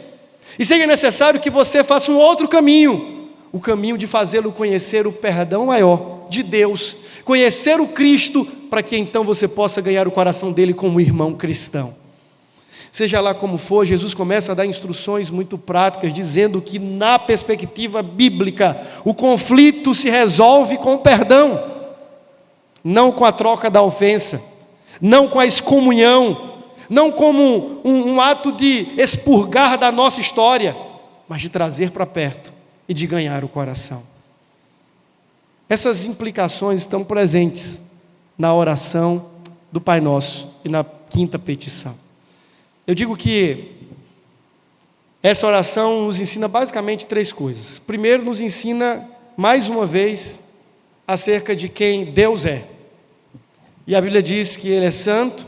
E seja necessário que você faça um outro caminho, o caminho de fazê-lo conhecer o perdão maior de Deus, conhecer o Cristo, para que então você possa ganhar o coração dele como irmão cristão. Seja lá como for, Jesus começa a dar instruções muito práticas, dizendo que na perspectiva bíblica, o conflito se resolve com o perdão, não com a troca da ofensa, não com a excomunhão, não como um ato de expurgar da nossa história, mas de trazer para perto e de ganhar o coração. Essas implicações estão presentes na oração do Pai Nosso e na quinta petição. Eu digo que essa oração nos ensina basicamente três coisas. Primeiro, nos ensina mais uma vez acerca de quem Deus é. E a Bíblia diz que Ele é santo,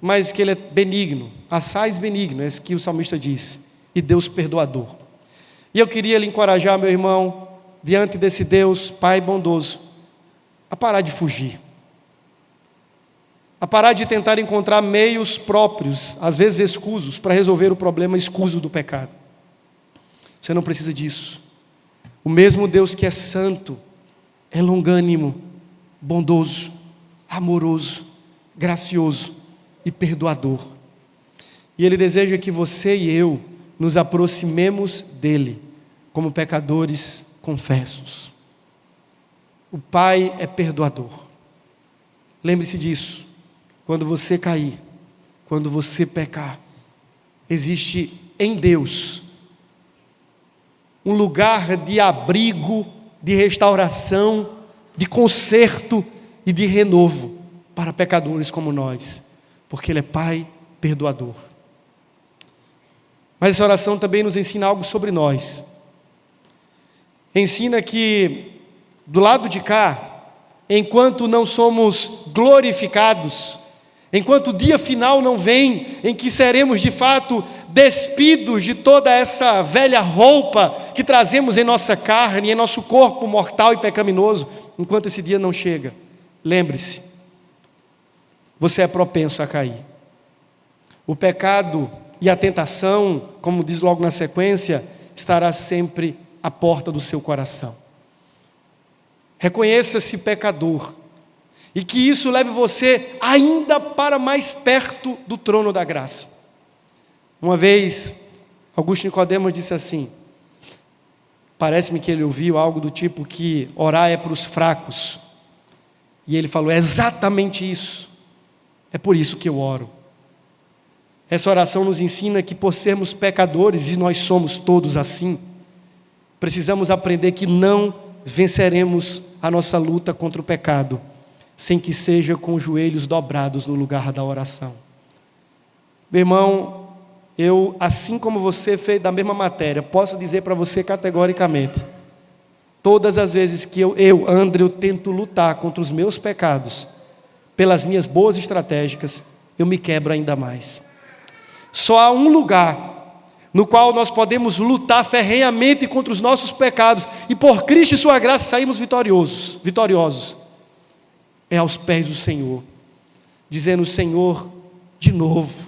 mas que Ele é benigno, assaz benigno, é isso que o salmista diz, e Deus perdoador. E eu queria lhe encorajar, meu irmão, diante desse Deus, Pai bondoso, a parar de fugir, a parar de tentar encontrar meios próprios, às vezes escusos, para resolver o problema escuso do pecado. Você não precisa disso. O mesmo Deus que é santo, é longânimo, bondoso, amoroso, gracioso e perdoador. E Ele deseja que você e eu nos aproximemos dEle como pecadores confessos. O Pai é perdoador. Lembre-se disso. Quando você cair, quando você pecar, existe em Deus um lugar de abrigo, de restauração, de conserto e de renovo para pecadores como nós, porque Ele é Pai perdoador. Mas essa oração também nos ensina algo sobre nós. Ensina que do lado de cá, enquanto não somos glorificados, enquanto o dia final não vem, em que seremos de fato despidos de toda essa velha roupa que trazemos em nossa carne, em nosso corpo mortal e pecaminoso, enquanto esse dia não chega, lembre-se, você é propenso a cair. O pecado e a tentação, como diz logo na sequência, estará sempre à porta do seu coração. Reconheça-se pecador, e que isso leve você ainda para mais perto do trono da graça. Uma vez, Augusto Nicodemos disse assim, parece-me que ele ouviu algo do tipo que orar é para os fracos, e ele falou, é exatamente isso, é por isso que eu oro. Essa oração nos ensina que por sermos pecadores, e nós somos todos assim, precisamos aprender que não venceremos a nossa luta contra o pecado, sem que seja com os joelhos dobrados no lugar da oração. Meu irmão, eu, assim como você fez da mesma matéria, posso dizer para você categoricamente, todas as vezes que eu, André, tento lutar contra os meus pecados, pelas minhas boas estratégicas, eu me quebro ainda mais. Só há um lugar no qual nós podemos lutar ferrenhamente contra os nossos pecados, e por Cristo e sua graça saímos vitoriosos. É aos pés do Senhor, dizendo, Senhor, de novo,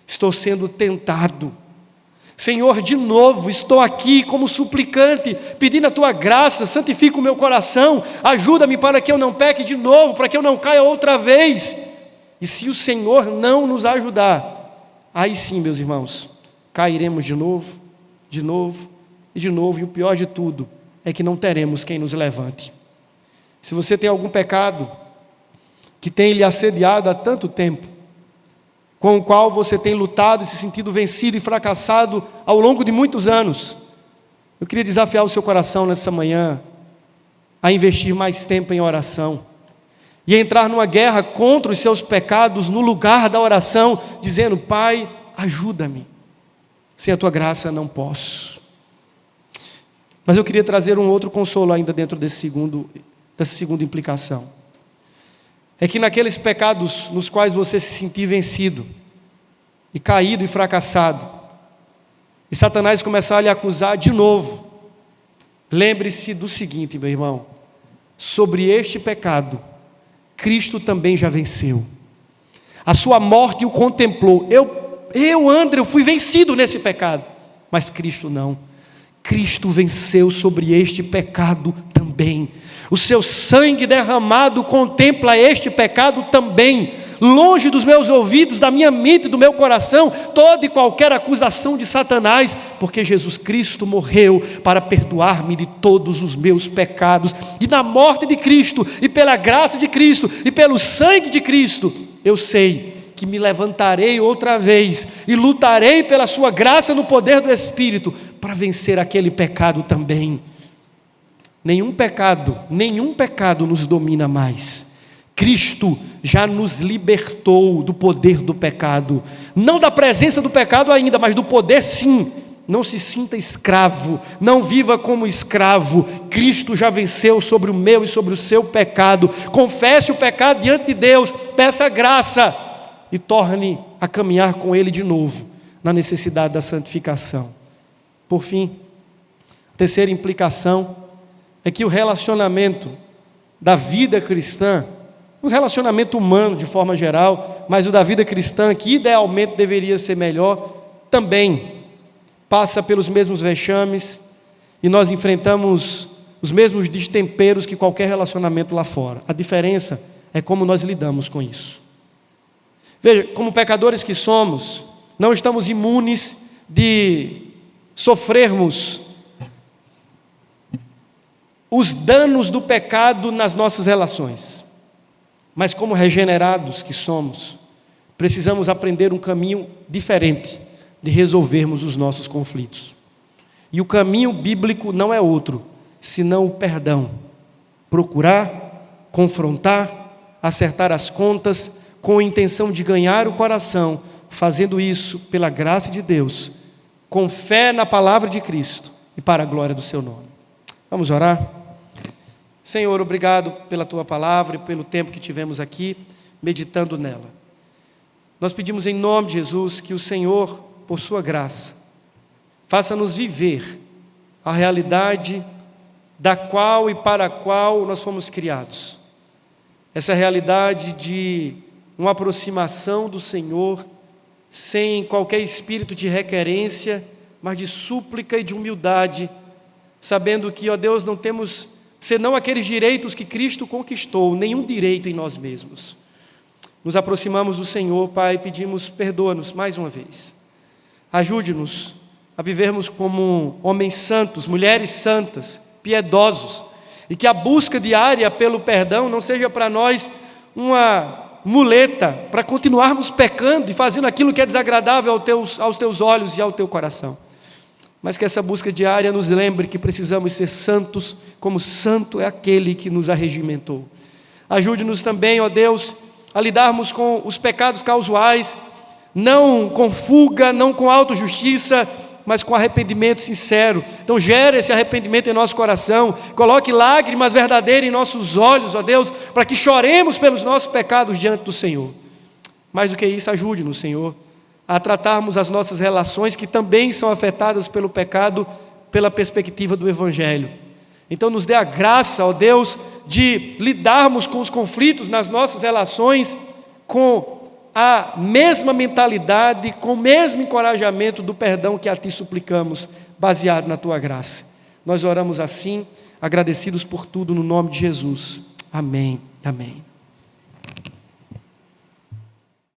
estou sendo tentado. Senhor, de novo, estou aqui como suplicante, pedindo a Tua graça, santifica o meu coração, ajuda-me para que eu não peque de novo, para que eu não caia outra vez. E se o Senhor não nos ajudar, aí sim, meus irmãos, cairemos de novo, e de novo, e o pior de tudo é que não teremos quem nos levante. Se você tem algum pecado, que tem lhe assediado há tanto tempo, com o qual você tem lutado e se sentido vencido e fracassado ao longo de muitos anos. Eu queria desafiar o seu coração nessa manhã a investir mais tempo em oração e entrar numa guerra contra os seus pecados no lugar da oração, dizendo: Pai, ajuda-me, sem a tua graça não posso. Mas eu queria trazer um outro consolo ainda dentro dessa segunda implicação. É que naqueles pecados nos quais você se sentir vencido, e caído e fracassado, e Satanás começar a lhe acusar de novo, lembre-se do seguinte, meu irmão: sobre este pecado, Cristo também já venceu. A sua morte o contemplou. André, eu fui vencido nesse pecado, mas Cristo não. Cristo venceu sobre este pecado também. O seu sangue derramado contempla este pecado também. Longe dos meus ouvidos, da minha mente e do meu coração, toda e qualquer acusação de Satanás, porque Jesus Cristo morreu para perdoar-me de todos os meus pecados. E na morte de Cristo, e pela graça de Cristo, e pelo sangue de Cristo, eu sei que me levantarei outra vez e lutarei pela sua graça no poder do Espírito para vencer aquele pecado também. Nenhum pecado nos domina mais. Cristo já nos libertou do poder do pecado, não da presença do pecado ainda, mas do poder sim. Não se sinta escravo, não viva como escravo. Cristo já venceu sobre o meu e sobre o seu pecado. Confesse o pecado diante de Deus, peça graça e torne a caminhar com Ele de novo, na necessidade da santificação. Por fim, a terceira implicação é que o relacionamento da vida cristã, o relacionamento humano de forma geral, mas o da vida cristã, que idealmente deveria ser melhor, também passa pelos mesmos vexames, e nós enfrentamos os mesmos destemperos que qualquer relacionamento lá fora. A diferença é como nós lidamos com isso. Veja, como pecadores que somos, não estamos imunes de sofrermos os danos do pecado nas nossas relações. Mas como regenerados que somos, precisamos aprender um caminho diferente de resolvermos os nossos conflitos. E o caminho bíblico não é outro, senão o perdão. Procurar, confrontar, acertar as contas, com a intenção de ganhar o coração, fazendo isso pela graça de Deus, com fé na palavra de Cristo e para a glória do seu nome. Vamos orar? Senhor, obrigado pela tua palavra e pelo tempo que tivemos aqui meditando nela. Nós pedimos em nome de Jesus que o Senhor, por sua graça, faça-nos viver a realidade da qual e para a qual nós fomos criados. Essa realidade de uma aproximação do Senhor, sem qualquer espírito de requerência, mas de súplica e de humildade, sabendo que, ó Deus, não temos senão aqueles direitos que Cristo conquistou, nenhum direito em nós mesmos. Nos aproximamos do Senhor, Pai, e pedimos, perdoa-nos mais uma vez. Ajude-nos a vivermos como homens santos, mulheres santas, piedosos, e que a busca diária pelo perdão não seja para nós uma muleta para continuarmos pecando e fazendo aquilo que é desagradável aos teus olhos e ao teu coração, mas que essa busca diária nos lembre que precisamos ser santos, como santo é aquele que nos arregimentou. Ajude-nos também, ó Deus, a lidarmos com os pecados casuais, não com fuga, não com autojustiça, mas com arrependimento sincero. Então gere esse arrependimento em nosso coração, coloque lágrimas verdadeiras em nossos olhos, ó Deus, para que choremos pelos nossos pecados diante do Senhor. Mais do que isso, ajude-nos, Senhor, a tratarmos as nossas relações, que também são afetadas pelo pecado, pela perspectiva do Evangelho. Então nos dê a graça, ó Deus, de lidarmos com os conflitos nas nossas relações com a mesma mentalidade, com o mesmo encorajamento do perdão que a Ti suplicamos, baseado na Tua graça. Nós oramos assim, agradecidos por tudo, no nome de Jesus. Amém. Amém.